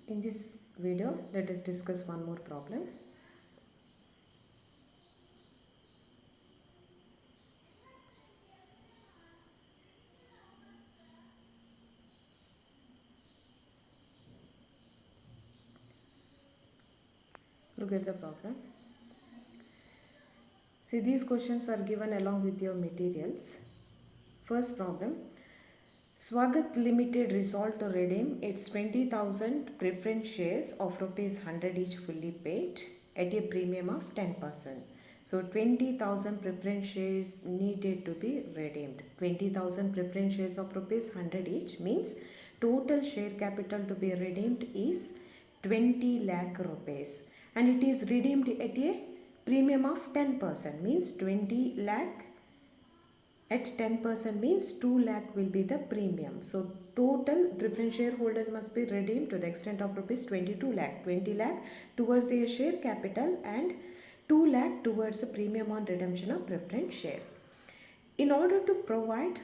In this video, let us discuss one more problem. Look at the problem. See, these questions are given along with your materials. First problem. Swagat Limited resolved to redeem its 20,000 preference shares of rupees 100 each fully paid at a premium of 10%. So 20,000 preference shares needed to be redeemed. 20,000 preference shares of rupees 100 each means total share capital to be redeemed is 20 lakh rupees, and it is redeemed at a premium of 10%, means 20 lakh at 10% means 2 lakh will be the premium. So total preference shareholders must be redeemed to the extent of rupees 22 lakh. 20 lakh towards their share capital and 2 lakh towards the premium on redemption of preference share. In order to provide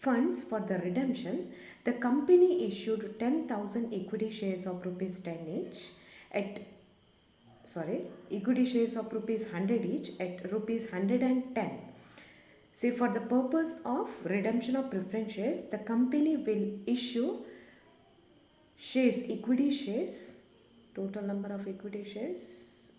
funds for the redemption, the company issued 10,000 equity shares of rupees 10 each at equity shares of rupees 100 each at rupees 110. See, for the purpose of redemption of preference shares, the company will issue shares, equity shares, total number of equity shares,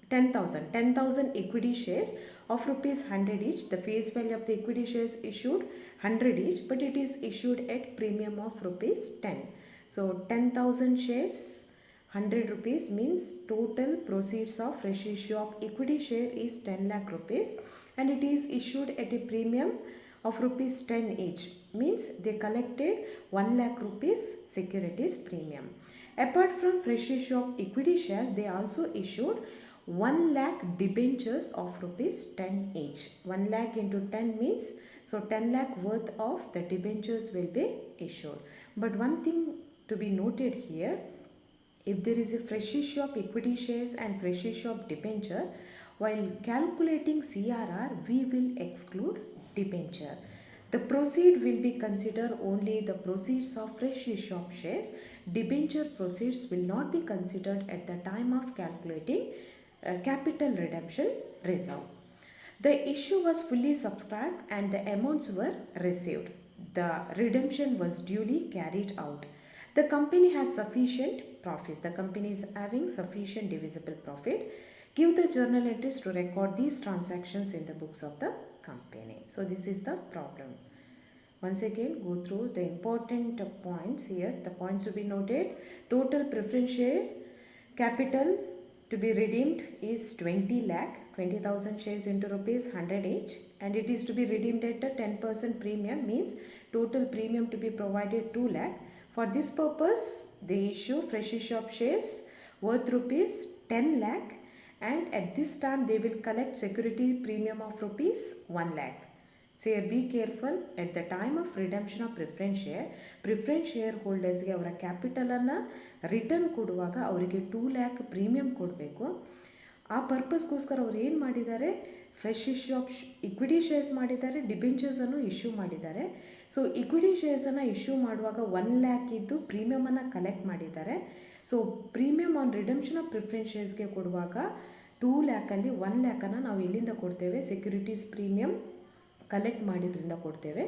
10,000 equity shares of rupees 100 each. The face value of the equity shares issued 100 each, but it is issued at premium of rupees 10. So 10,000 shares, 100 rupees means total proceeds of fresh issue of equity share is 10 lakh rupees, and it is issued at a premium of rupees 10 each, means they collected 1 lakh rupees securities premium. Apart from fresh issue of equity shares, they also issued 1 lakh debentures of rupees 10 each. 1 lakh into 10 means, so 10 lakh worth of the debentures will be issued. But one thing to be noted here, if there is a fresh issue of equity shares and fresh issue of debenture, while calculating CRR, we will exclude debenture. The proceed will be considered only the proceeds of fresh issue of shares. Debenture proceeds will not be considered at the time of calculating capital redemption reserve. The issue was fully subscribed and the amounts were received. The redemption was duly carried out. The company has sufficient profits. The company is having sufficient divisible profit. Give the journal entries to record these transactions in the books of the company. So this is the problem. Once again, go through the important points here. The points to be noted. Total preference share capital to be redeemed is 20 lakh, 20,000 shares into rupees 100 each, and it is to be redeemed at a 10% premium, means total premium to be provided 2 lakh. For this purpose, they issue fresh issue of shares worth rupees 10 lakh, and at this time they will collect security premium of rupees 1 lakh. So here be careful, at the time of redemption of preference shareholders ಗೆ ಅವರ capital ಅನ್ನು return ಕೊಡುವಾಗ ಅವರಿಗೆ 2 lakh premium ಕೊಡಬೇಕು. ಆ ಪರ್ಪಸ್ಗೋಸ್ಕರ ಅವ್ರು ಏನು ಮಾಡಿದ್ದಾರೆ, fresh issue of equity shares ಮಾಡಿದ್ದಾರೆ, ಡಿಬೆಂಚರ್ಸನ್ನು ಇಶ್ಯೂ ಮಾಡಿದ್ದಾರೆ. ಸೊ ಇಕ್ವಿಟಿ ಶೇರ್ಸನ್ನು ಇಶ್ಯೂ ಮಾಡುವಾಗ 1 lakh ಇದ್ದು ಪ್ರೀಮಿಯಮನ್ನು ಕಲೆಕ್ಟ್ ಮಾಡಿದ್ದಾರೆ. So premium on redemption of preference ಶೇರ್ಸ್ಗೆ ಕೊಡುವಾಗ 2 lakhಲ್ಲಿ 1 lakhನ್ನು ನಾವು ಎಲ್ಲಿಂದ ಕೊಡ್ತೇವೆ, ಸೆಕ್ಯೂರಿಟೀಸ್ ಪ್ರೀಮಿಯಂ ಕಲೆಕ್ಟ್ ಮಾಡಿದ್ರಿಂದ ಕೊಡ್ತೇವೆ.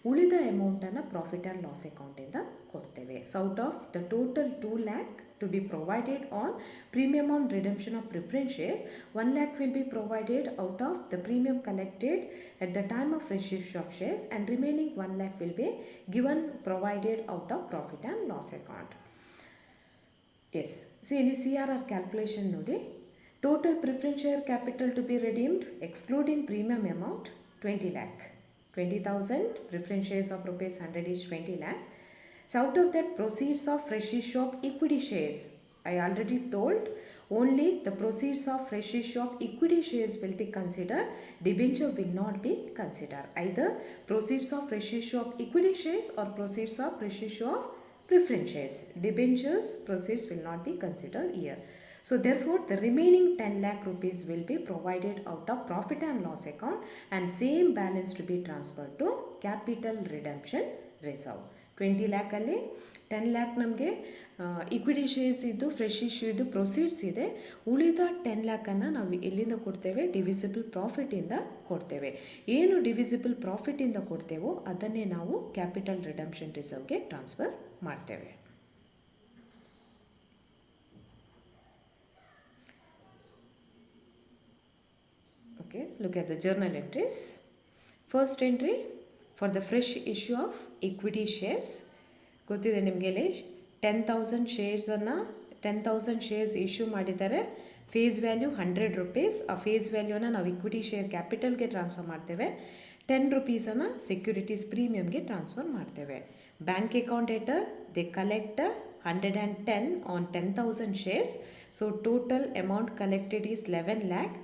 ಉಳಿದ ಅಮೌಂಟನ್ನು ಪ್ರಾಫಿಟ್ ಆ್ಯಂಡ್ ಲಾಸ್ ಅಕೌಂಟಿಂದ ಕೊಡ್ತೇವೆ. So out of the total 2 lakh to be provided on premium on redemption of preference shares, 1 lakh will be provided out of the premium collected at the time of fresh issue of shares, and remaining 1 lakh will be given provided out of profit and loss account. Yes, see ಇಲ್ಲಿ CRR calculation ನೋಡಿ. Total preference share capital to be redeemed excluding premium amount 20 lakh. 20,000 preference shares of rupees 100 each, 20 lakh. So out of that proceeds of fresh issue of equity shares, I already told only the proceeds of fresh issue of equity shares will be considered. Debenture will not be considered. Either proceeds of fresh issue of equity shares or proceeds of fresh issue of preference shares. Debentures proceeds will not be considered here. So therefore the remaining 10 lakh rupees will be provided out of profit and loss account, and same balance to be transferred to capital redemption reserve. 20 lakh ಅಲ್ಲಿ 10 lac ನಮಗೆ equity shares ಇದ್ದು fresh issue ಇದ್ದು proceeds ಇದೆ. ಉಳಿದ 10 ಲ್ಯಾಕನ್ನು ನಾವು ಎಲ್ಲಿಂದ ಕೊಡ್ತೇವೆ? Divisible ಪ್ರಾಫಿಟಿಂದ ಕೊಡ್ತೇವೆ. ಏನು ಡಿವಿಸಿಬಲ್ ಪ್ರಾಫಿಟಿಂದ ಕೊಡ್ತೇವೋ ಅದನ್ನೇ ನಾವು ಕ್ಯಾಪಿಟಲ್ ರಿಡಂಪ್ಷನ್ ರಿಸರ್ವ್ಗೆ ಟ್ರಾನ್ಸ್ಫರ್ ಮಾಡ್ತೇವೆ. Okay, look at the journal entries. First entry, for the fresh issue of equity shares. ಗೊತ್ತಿದೆ ನಿಮಗೆ ಇಲ್ಲಿ 10,000 ಶೇರ್ಸನ್ನು 10,000 ಶೇರ್ಸ್ ಇಶ್ಯೂ ಮಾಡಿದ್ದಾರೆ. Face value 100 rupees. ಆ ಫೇಸ್ ವ್ಯಾಲ್ಯೂನ ನಾವು ಇಕ್ವಿಟಿ ಶೇರ್ ಕ್ಯಾಪಿಟಲ್ಗೆ ಟ್ರಾನ್ಸ್ಫರ್ ಮಾಡ್ತೇವೆ. 10 ರುಪೀಸನ್ನು ಸೆಕ್ಯೂರಿಟೀಸ್ ಪ್ರೀಮಿಯಮ್ಗೆ ಟ್ರಾನ್ಸ್ಫರ್ ಮಾಡ್ತೇವೆ. ಬ್ಯಾಂಕ್ ಅಕೌಂಟ್ ಹೆಟರ್ they collect 110 on 10,000 shares. So total amount collected is 11 lakh.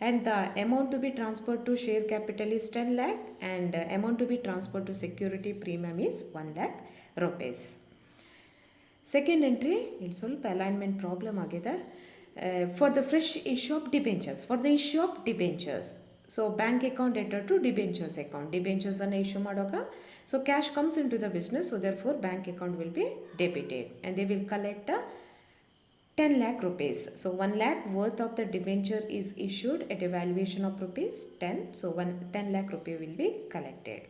And the amount to be transferred to share capital is 10 lakh and amount to be transferred to security premium is 1 lakh rupees. Second entry, ಇಲ್ಲಿ ಸ್ವಲ್ಪ alignment problem ಆಗಿದೆ. For the fresh issue of debentures, for the issue of debentures, so bank account ಹೆಟರ್ to debentures account. ಡಿಬೆಂಚರ್ಸನ್ನು issue ಮಾಡುವಾಗ so cash comes into the business, so therefore bank account will be debited and they will collect 10 lakh rupees. So 1 lakh worth of the debenture is issued at a valuation of rupees 10. So 10 lakh rupee will be collected.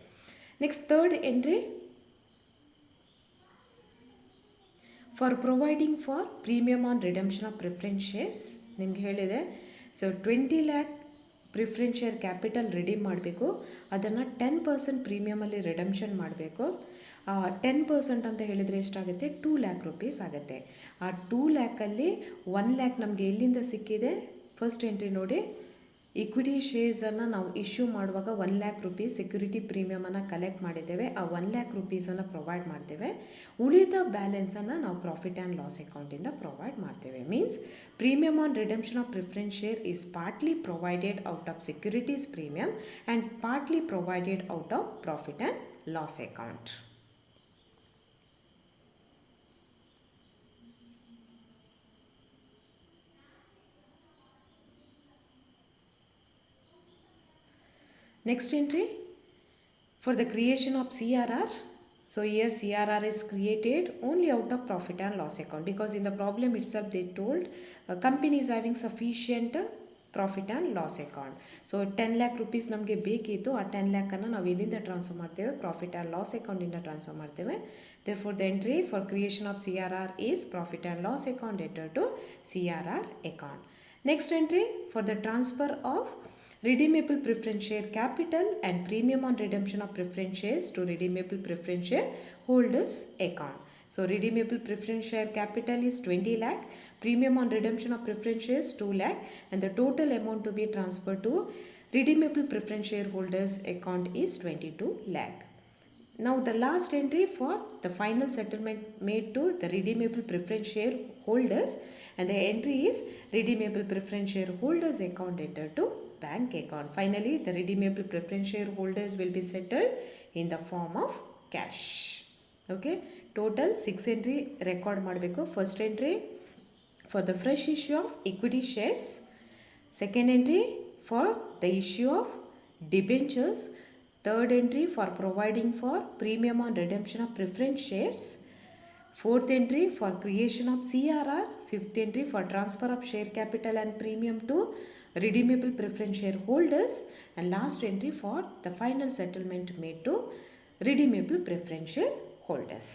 Next, third entry, for providing for premium on redemption of preference shares. ನಿಮಗೆ ಹೇಳಿದೆ, so 20 lakh preference share capital redeem ಮಾಡಬೇಕು. ಅದನ್ನು 10% ಪ್ರೀಮಿಯಮಲ್ಲಿ redemption ಮಾಡಬೇಕು. 10% ಅಂತ ಹೇಳಿದರೆ ಎಷ್ಟಾಗುತ್ತೆ? 2 lakh rupees ಆಗುತ್ತೆ. ಆ 2 ಲ್ಯಾಕಲ್ಲಿ 1 lakh ನಮಗೆ ಎಲ್ಲಿಂದ ಸಿಕ್ಕಿದೆ? ಫಸ್ಟ್ ಎಂಟ್ರಿ ನೋಡಿ, ಇಕ್ವಿಟಿ ಶೇರ್ಸನ್ನು ನಾವು ಇಶ್ಯೂ ಮಾಡುವಾಗ 1 lakh rupees ಸೆಕ್ಯೂರಿಟಿ ಪ್ರೀಮಿಯಮನ್ನು ಕಲೆಕ್ಟ್ ಮಾಡಿದ್ದೇವೆ. ಆ 1 lakh rupeesನ್ನು ಪ್ರೊವೈಡ್ ಮಾಡ್ತೇವೆ. ಉಳಿದ ಬ್ಯಾಲೆನ್ಸನ್ನು ನಾವು ಪ್ರಾಫಿಟ್ ಆ್ಯಂಡ್ ಲಾಸ್ ಅಕೌಂಟಿಂದ ಪ್ರೊವೈಡ್ ಮಾಡ್ತೇವೆ. Means premium on redemption of preference share is partly provided out of securities premium and partly provided out of profit and loss account. Next entry, for the creation of CRR. So here CRR is created only out of profit and loss account, because in the problem itself they told company is having sufficient profit and loss account. So 10 lakh rupees ನಮಗೆ ಬೇಕಿತ್ತು. ಆ 10 ಲ್ಯಾಕನ್ನು ನಾವು ಎಲ್ಲಿಂದ transfer ಮಾಡ್ತೇವೆ? Profit and loss ಅಕೌಂಟಿಂದ transfer ಮಾಡ್ತೇವೆ. Therefore the entry for creation of CRR is profit and loss account debtor to CRR account. Next entry, for the transfer of redeemable preference share capital and premium on redemption of preference shares to redeemable preference share holders account. So redeemable preference share capital is 20 lakh, premium on redemption of preference shares 2 lakh, and the total amount to be transferred to redeemable preference shareholders account is 22 lakh. Now the last entry for the final settlement made to the redeemable preference share holders, and the entry is redeemable preference shareholders account debtor to bank account. Finally, the redeemable preference shareholders will be settled in the form of cash. Okay, total 6 entry record ಮಾಡಬೇಕು. First entry for the fresh issue of equity shares. Second entry for the issue of debentures. Third entry for providing for premium on redemption of preference shares. Fourth entry for creation of CRR. Fifth entry for transfer of share capital and premium to redeemable preference shareholders, and last entry for the final settlement made to redeemable preference shareholders.